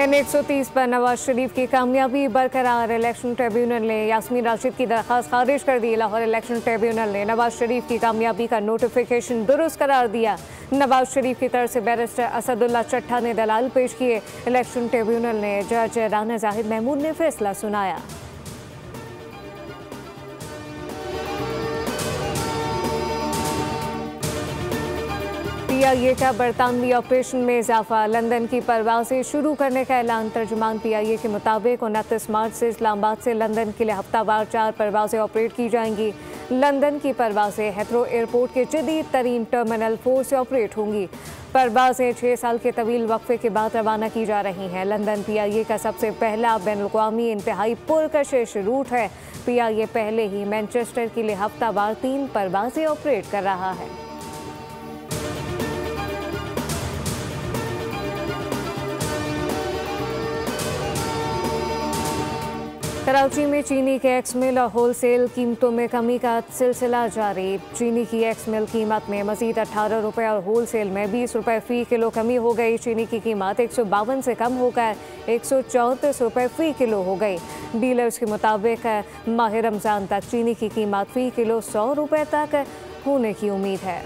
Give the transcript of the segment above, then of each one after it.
PN 130 पर नवाज शरीफ की कामयाबी बरकरार। इलेक्शन ट्रिब्यूनल ने यास्मीन राशिद की दरख्वास्त खारिज कर दी। लाहौर इलेक्शन ट्रिब्यूनल ने नवाज शरीफ की कामयाबी का नोटिफिकेशन दुरुस्त करार दिया। नवाज शरीफ की तरफ से बैरिस्टर असदुल्ला चट्टा ने दलाल पेश किए। इलेक्शन ट्रिब्यूनल ने जज राना जाहिद महमूद ने फैसला सुनाया। PIA का बरतानवी ऑपरेशन में इजाफा। लंदन की परवाजें शुरू करने का ऐलान। तर्जुमान PIA के मुताबिक 29 मार्च से इस्लामाबाद से लंदन के लिए हफ्तावार 4 परवाजें ऑपरेट की जाएंगी। लंदन की परवाजें हेथरो एयरपोर्ट के जदीद तरीन टर्मिनल 4 से ऑपरेट होंगी। परवाजें 6 साल के तवील वक्फे के बाद रवाना की जा रही हैं। लंदन PIA का सबसे पहला बैनुल-अक़वामी इंतहाई पुरकशिश रूट है। PIA पहले ही मैनचेस्टर के लिए हफ्तावार 3 परवाजें ऑपरेट कर रहा है। कराची में चीनी के एक्स मिल और होलसेल कीमतों में कमी का सिलसिला जारी। चीनी की एक्स मिल कीमत में मजीद 18 रुपये और होलसेल में 20 रुपये फ़ी किलो कमी हो गई। चीनी की कीमत 152 से कम होकर 134 रुपये फ़ी किलो हो गई। डीलर्स के मुताबिक माह रमज़ान तक चीनी की कीमत फ़ी किलो 100 रुपये तक होने की उम्मीद है।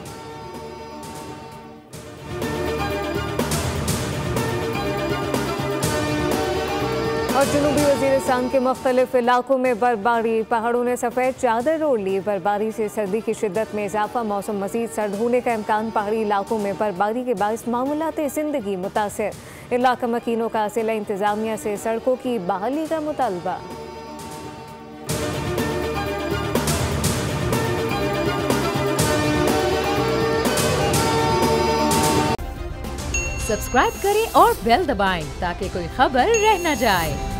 और जनूबी वज़ीरिस्तान के मुख्तलिफ इलाकों में बर्फबारी। पहाड़ों ने सफ़ेद चादर ओढ़ ली। बर्फबारी से सर्दी की शिद्दत में इजाफा। मौसम मज़ीद सर्द होने का इम्कान। पहाड़ी इलाकों में बर्फबारी के बायस मामूलाती ज़िंदगी मुतासिर। इलाका मकीनों का ज़िला इंतज़ामिया से सड़कों की बहाली का मुतालबा। सब्सक्राइब करें और बेल दबाएं ताकि कोई खबर रह न जाए।